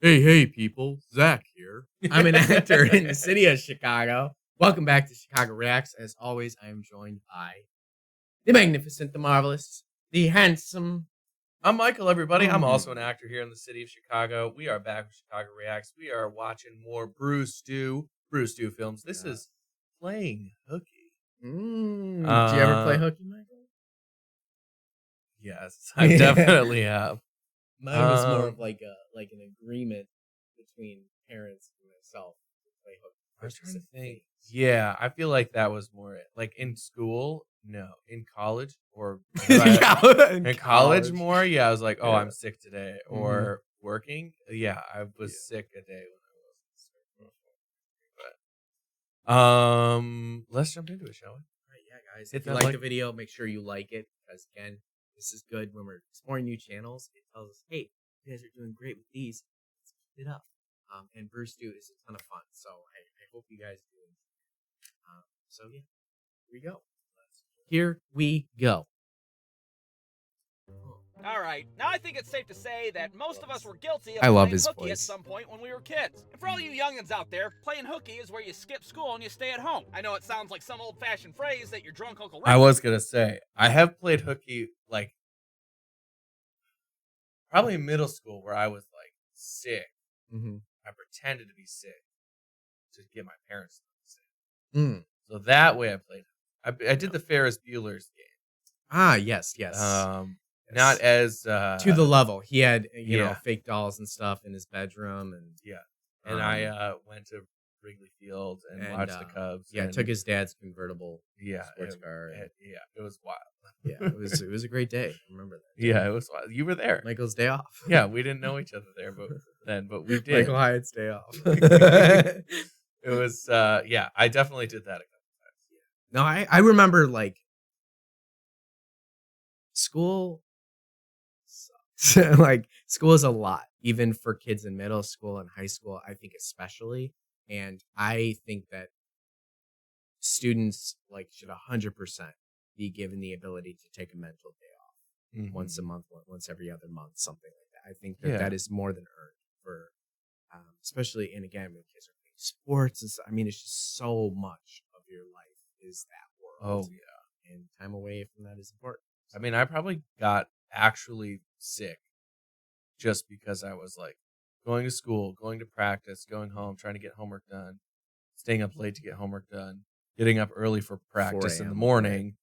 Hey, people. Zach here. I'm an actor in the city of Chicago. Welcome back to Chicago Reacts. As always, I am joined by the magnificent, the marvelous, the handsome. I'm Michael, everybody. I'm also an actor here in the city of Chicago. We are back with Chicago Reacts. We are watching more Brewstew films. This is playing Hooky. Do you ever play Hooky, Michael? Yes, I definitely have. Mine was more of like an agreement between parents and myself to play Hooky. I was trying to think. Yeah, I feel like that was more like in school. No, in college or in college more. Yeah, I was like, oh, yeah. I'm sick today, or working. Yeah, I was sick a day when I wasn't sick. But let's jump into it, shall we? All right, yeah, guys. If you like the video, make sure you like it because again, this is good when we're exploring new channels. It tells us, hey, you guys are doing great with these. Let's keep it up. And Brewstew is a ton of fun, so I hope you guys do. So yeah, here we go. All right, now I think it's safe to say that most of us were guilty of playing hooky at some point when we were kids. And for all you youngins out there, playing hooky is where you skip school and you stay at home. I know it sounds like some old-fashioned phrase that your drunk Uncle Rick... I was gonna say, I have played hooky, like, probably in middle school where I was, like, sick. I pretended to be sick to get my parents to be sick. So that way I played. I did the Ferris Bueller's game. Ah, yes. Not as to the level. He had you know fake dolls and stuff in his bedroom, and I went to Wrigley Field and watched the Cubs. Yeah, took his dad's convertible sports car. It was wild. Yeah, it was a great day. I remember that. Yeah, it was wild. You were there. Michael's day off. Yeah, we didn't know each other there, but we did. Michael Hyatt's day off. It was I definitely did that a couple times. No, I remember like school sucks. Like school is a lot, even for kids in middle school and high school, I think especially. And I think that students like should 100% be given the ability to take a mental day off once a month, once every other month, something like that. I think that that is more than earned for, especially, and again, when kids are playing sports and stuff. I mean, it's just so much of your life is that world. Oh, yeah. And time away from that is important. I mean, I probably got actually sick just because I was like going to school, going to practice, going home, trying to get homework done, staying up late to get homework done, getting up early for practice in the morning,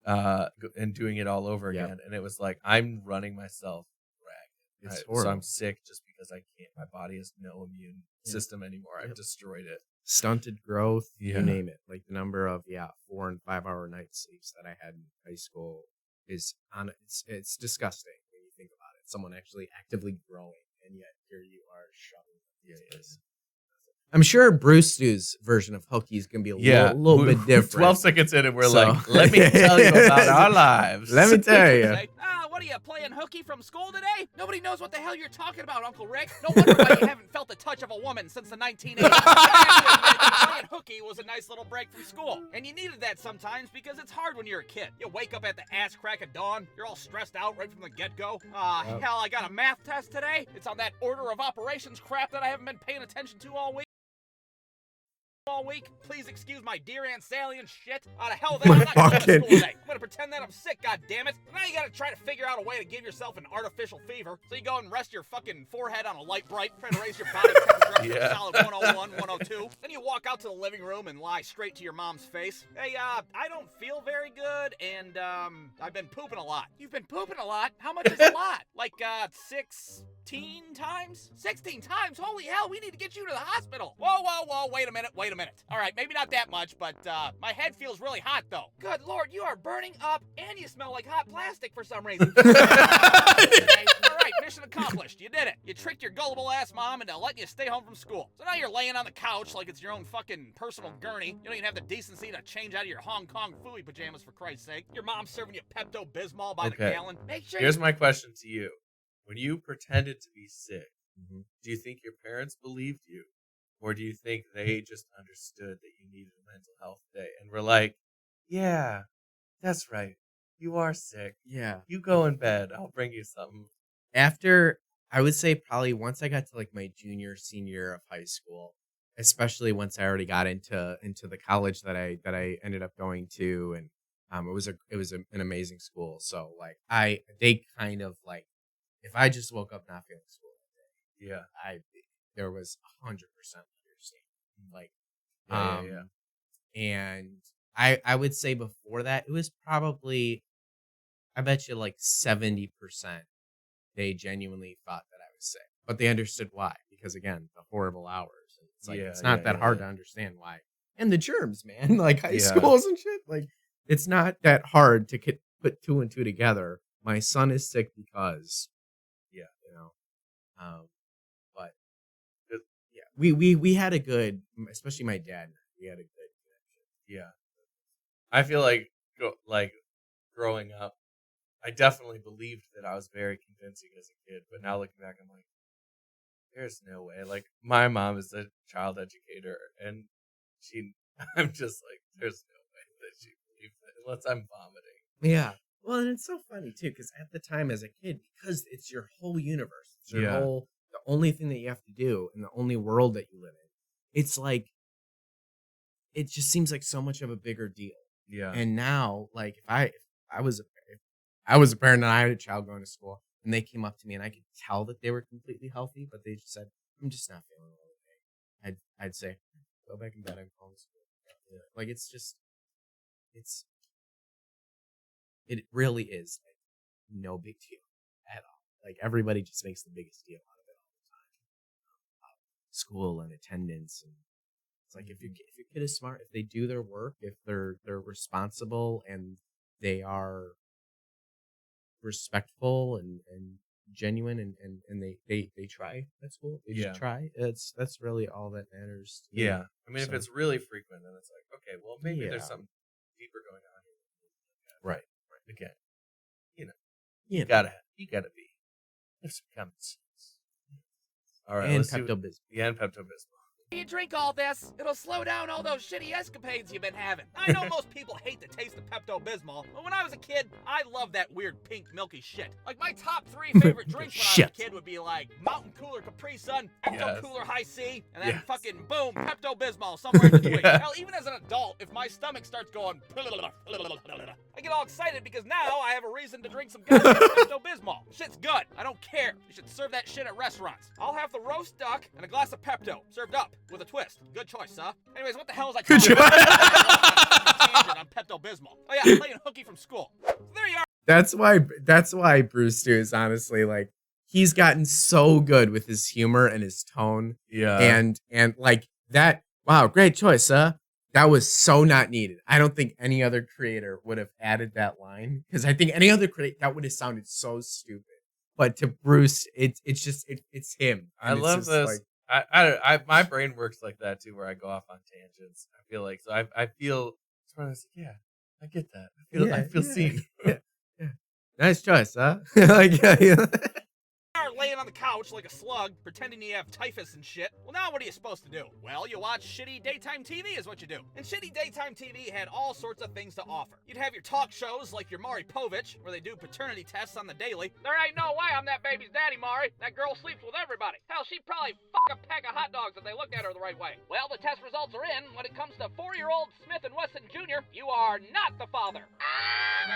and doing it all over again. And it was like, I'm running myself ragged. So I'm sick just because I can't. My body has no immune system anymore. I've destroyed it. Stunted growth, you name it. Like the number of 4 and 5 hour night sleeps that I had in high school is it's disgusting when you think about it. Someone actually actively growing, and yet here you are shoving. Yes. I'm sure Brewstew's version of Hooky is going to be a little bit different. 12 seconds in and we're like, let me tell you about our lives. Let me tell you. What are you, playing hooky from school today? Nobody knows what the hell you're talking about, Uncle Rick. No wonder why you haven't felt the touch of a woman since the 1980s. Playing hooky was a nice little break from school. And you needed that sometimes because it's hard when you're a kid. You wake up at the ass crack of dawn. You're all stressed out right from the get-go. Hell, I got a math test today. It's on that order of operations crap that I haven't been paying attention to all week. Please excuse my dear Aunt Sally and shit. Out of hell, then I'm not going to school today. I'm going to pretend that I'm sick, goddammit. Now you got to try to figure out a way to give yourself an artificial fever. So you go and rest your fucking forehead on a light bright, try to raise your body temperature up to a solid 101, 102. Then you walk out to the living room and lie straight to your mom's face. Hey, I don't feel very good, and I've been pooping a lot. You've been pooping a lot? How much is a lot? Like 16 times? 16 times? Holy hell, we need to get you to the hospital. Whoa, wait a minute. All right, maybe not that much, but my head feels really hot, though. Good Lord, you are burning up, and you smell like hot plastic for some reason. Okay, all right, mission accomplished. You did it. You tricked your gullible-ass mom into letting you stay home from school. So now you're laying on the couch like it's your own fucking personal gurney. You don't even have the decency to change out of your Hong Kong Fooey pajamas, for Christ's sake. Your mom's serving you Pepto-Bismol by the gallon. Make sure Here's my question to you. When you pretended to be sick, do you think your parents believed you? Or do you think they just understood that you needed a mental health day and were like, yeah, that's right. You are sick. Yeah. You go in bed. I'll bring you something. After, I would say probably once I got to like my junior, senior year of high school, especially once I already got into the college that I ended up going to, and it was an amazing school. So like they kind of like, if I just woke up not feeling school that day, there was 100% understanding. Like, and I would say before that it was probably, I bet you like 70% they genuinely thought that I was sick, but they understood why, because again, the horrible hours. And it's like, it's not that hard to understand why. And the germs, man, like high schools and shit. Like, it's not that hard to put 2 and 2 together. My son is sick because, you know, but we had a good, especially my dad, we had a good connection. Yeah. I feel like growing up, I definitely believed that I was very convincing as a kid, but now looking back, I'm like, there's no way. Like, my mom is a child educator, and I'm just like, there's no way that she believes it unless I'm vomiting. Yeah. Well, and it's so funny too, because at the time as a kid, because it's your whole universe, it's your whole, the only thing that you have to do, and the only world that you live in, it's like, it just seems like so much of a bigger deal. Yeah. And now, like, if I was a parent and I had a child going to school, and they came up to me and I could tell that they were completely healthy, but they just said, I'm just not feeling well today, I'd say, go back in bed, I'm calling school. Like, it's just, it really is like no big deal at all. Like, everybody just makes the biggest deal out of it all the time. School and attendance, and it's like, if your kid is smart, if they do their work, if they're responsible and they are respectful and genuine and they try at school, they just try. That's really all that matters to me. I mean, if it's really frequent, then it's like, okay, well, maybe there's something deeper going on here. Right. Again, you gotta be. There's some common sense. All right, and Pepto-Bismol. Yeah, and Pepto-Bismol. You drink all this, it'll slow down all those shitty escapades you've been having. I know most people hate the taste of Pepto-Bismol, but when I was a kid, I loved that weird pink milky shit. Like, my top 3 favorite drinks when I was a kid would be like Mountain Cooler Capri Sun, Pepto Cooler High C, and then fucking boom, Pepto-Bismol somewhere in between. Hell, even as an adult, if my stomach starts going I get all excited because now I have a reason to drink some goddamn Pepto-Bismol. Shit's good. I don't care. You should serve that shit at restaurants. I'll have the roast duck and a glass of Pepto, served up with a twist. Good choice, huh? Anyways, what the hell is I talking about? On Pepto-Bismol. Oh yeah, I'm playing Hooky from school. So there you are. That's why Brewstew is honestly, like, he's gotten so good with his humor and his tone. Yeah. And like that, wow, great choice, huh? That was so not needed. I don't think any other creator would have added that line, because I think any other creator, that would have sounded so stupid. But to Bruce, it's him. I love this. Like, my brain works like that too, where I go off on tangents. I feel like, so I feel, I get that. I feel seen. Yeah. Nice choice, huh? Like, Laying on the couch like a slug, pretending you have typhus and shit. Well, now what are you supposed to do? Well, you watch shitty daytime TV is what you do. And shitty daytime TV had all sorts of things to offer. You'd have your talk shows like your Maury Povich, where they do paternity tests on the daily. There ain't no way I'm that baby's daddy, Maury. That girl sleeps with everybody. Hell, she'd probably fuck a pack of hot dogs if they looked at her the right way. Well, the test results are in. When it comes to 4-year-old Smith & Wesson Jr., you are not the father. And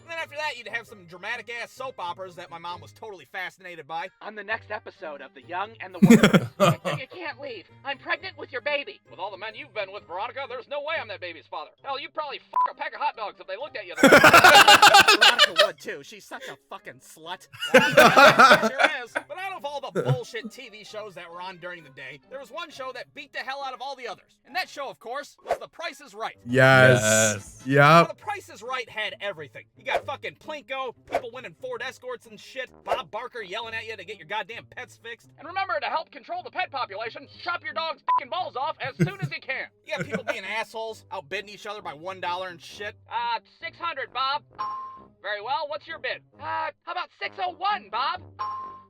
then after that, you'd have some dramatic-ass soap operas that my mom was totally fascinated by. On the next episode of The Young and the Worthless. You can't leave. I'm pregnant with your baby. With all the men you've been with, Veronica, there's no way I'm that baby's father. Hell, you'd probably fuck a pack of hot dogs if they looked at you. Veronica would, too. She's such a fucking slut. Sure is. But out of all the bullshit TV shows that were on during the day, there was one show that beat the hell out of all the others. And that show, of course, was The Price is Right. Yes. Yep. Now, The Price is Right had everything. You got fucking Plinko, people winning Ford Escorts and shit, Bob Barker yelling at you to get your goddamn pets fixed. And remember, to help control the pet population, chop your dog's fucking balls off as soon as you can. You got people being assholes, outbidding each other by $1 and shit. $600, Bob. Very well, what's your bid? How about $601, Bob?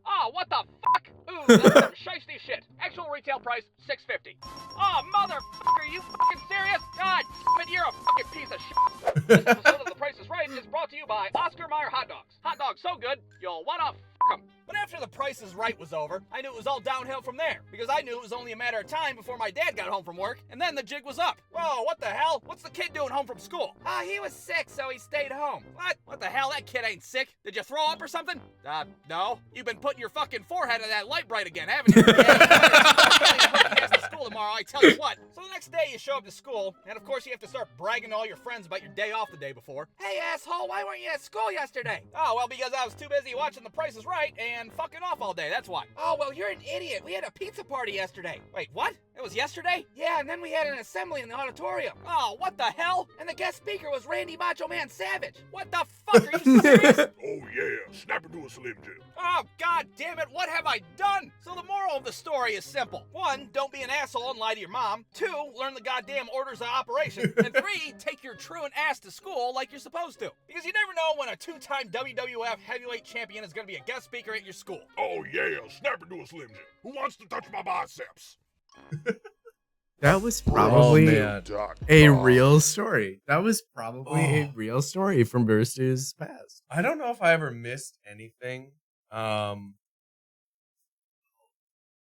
Oh, what the fuck? Ooh, that's some shiesty shit. Actual retail price, $6.50. Oh, motherfucker, you fucking serious? God damn it, you're a fucking piece of shit. This episode of The Price is Right is brought to you by Oscar Mayer Hot Dogs. Hot dogs so good, you'll wanna fuck 'em. But after The Price is Right was over, I knew it was all downhill from there, because I knew it was only a matter of time before my dad got home from work, and then the jig was up. Whoa, what the hell? What's the kid doing home from school? He was sick, so he stayed home. What? What the hell? That kid ain't sick. Did you throw up or something? No. You've been putting your fucking forehead in that light bright again, haven't you? Yeah, to school tomorrow, I tell you what. So the next day you show up to school, and of course you have to start bragging to all your friends about your day off the day before. Hey, asshole, why weren't you at school yesterday? Oh, well, because I was too busy watching The Price is Right and fucking off all day, that's why. Oh, well, you're an idiot. We had a pizza party yesterday. Wait, what? It was yesterday? Yeah, and then we had an assembly in the auditorium. Oh, what the hell? And the guest speaker was Randy Macho Man Savage. What the fuck, are you serious? Oh yeah, snap into a Slim Jim. Oh, god damn it, what have I done? So the moral of the story is simple. 1, don't be an asshole and lie to your mom. 2, learn the goddamn orders of operation. And 3, take your truant ass to school like you're supposed to. Because you never know when a 2-time WWF heavyweight champion is going to be a guest speaker at your school. Oh yeah, snap into a Slim Jim. Who wants to touch my biceps? That was probably a real story. That was probably a real story from Brewstew's past. I don't know if I ever missed anything. I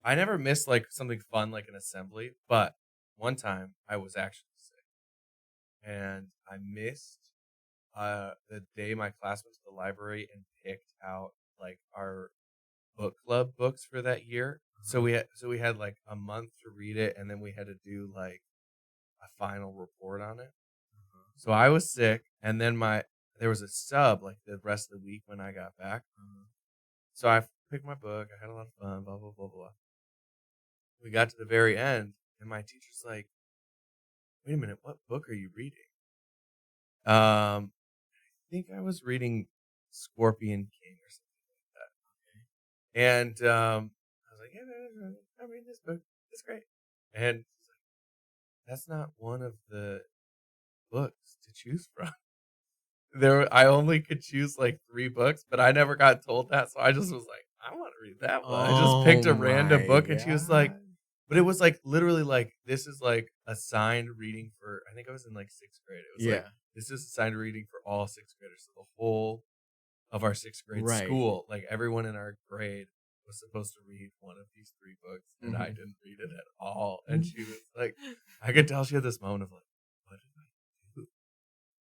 never missed like something fun like an assembly, but one time I was actually sick. And I missed the day my class went to the library and picked out like our book club books for that year. So we had like a month to read it, and then we had to do like a final report on it. So I was sick, and then there was a sub like the rest of the week when I got back. So I picked my book. I had a lot of fun. Blah blah blah blah. We got to the very end, and my teacher's like, "Wait a minute, what book are you reading?" I think I was reading Scorpion King or something like that. And I was like, "Yeah, I'm reading this book. It's great." And she's like, "That's not one of the books to choose from." I only could choose like 3 books, but I never got told that, so I just was like, "I want to read that one." I just picked a random book, and she was like, but it was like literally like this is like assigned reading for. I think I was in like 6th grade. It was like this is assigned reading for all 6th graders. So the whole of our 6th grade school, like everyone in our grade, was supposed to read one of these 3 books, and I didn't read it at all. And she was like, I could tell she had this moment of like, what did I do?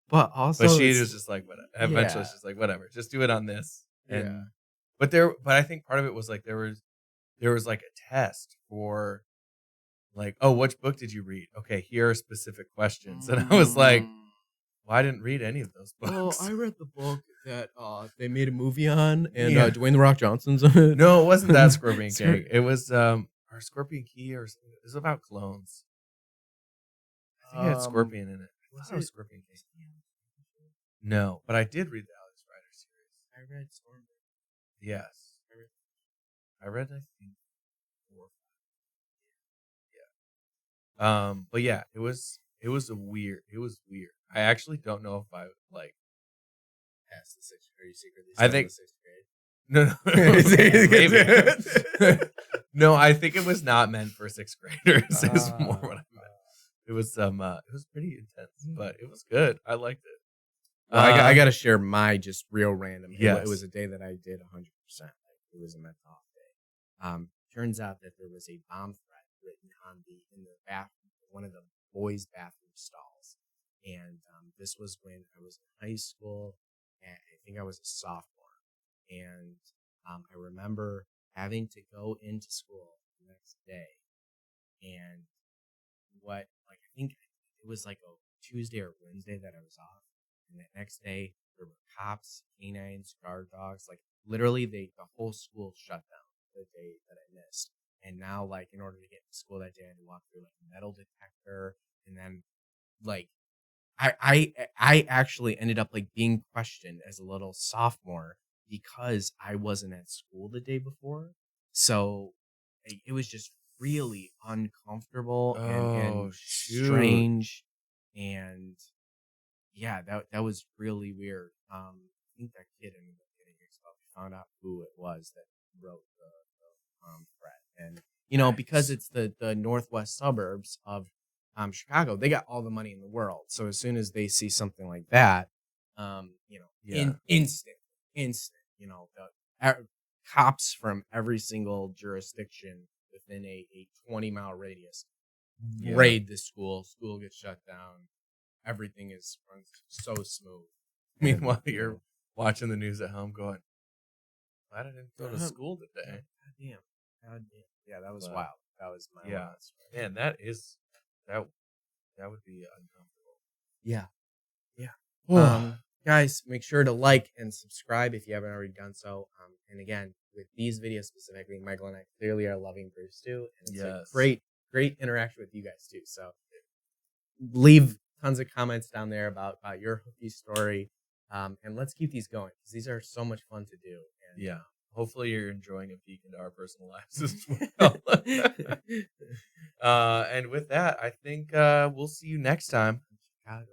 But also, but she was just like, whatever. Eventually, she's like, whatever, just do it on this. And but I think part of it was like there was like a test for like, oh, which book did you read? Okay, here are specific questions, and I was like, well, I didn't read any of those books. Oh, I read the book that they made a movie on, and Dwayne The Rock Johnson's on it. No, it wasn't that Scorpion King. It was or Scorpion Key or something. It was about clones. I think it had Scorpion in it. Was it Scorpion King? No, but I did read the Alex Rider series. I read Stormbreaker. Yes. I read I think 4 or 5. Yeah. But yeah, it was weird. I actually don't know if I like past the 6th grade. Secretly, I think the 6th grade. No, maybe. No, I think it was not meant for 6th graders. Is more what I meant. It was pretty intense, but it was good. I liked it. Well, I got to share my just real random. It was a day that I did 100%. Like, it was a mental off day. Turns out that there was a bomb threat written on in the bathroom, one of the boys' bathroom stalls. And this was when I was in high school, and I think I was a sophomore. And I remember having to go into school the next day, and I think it was like a Tuesday or Wednesday that I was off. And the next day, there were cops, canines, guard dogs. Like, literally, the whole school shut down the day that I missed. And now, like, in order to get to school that day, I had to walk through, like, a metal detector. And then, like, I actually ended up, like, being questioned as a little sophomore because I wasn't at school the day before. So, it was just really uncomfortable and strange. And yeah, that was really weird. I think that kid ended up getting expelled. We found out who it was that wrote the thread. And, you know, because it's the northwest suburbs of Chicago, they got all the money in the world. So as soon as they see something like that, you know, instant, you know, the cops from every single jurisdiction within a 20-mile radius raid the school. School gets shut down. Everything runs so smooth. Meanwhile, you're watching the news at home going, "Glad I didn't go to school today." God damn. Yeah, that was wild. That was my last. Man, that would be uncomfortable. Yeah. Guys, make sure to like and subscribe if you haven't already done so. And again, with these videos specifically, Michael and I clearly are loving Brewstew, and it's a great interaction with you guys too. So leave tons of comments down there about your Hooky story, and let's keep these going because these are so much fun to do. And, hopefully you're enjoying a peek into our personal lives as well. And with that, I think we'll see you next time. Chicago,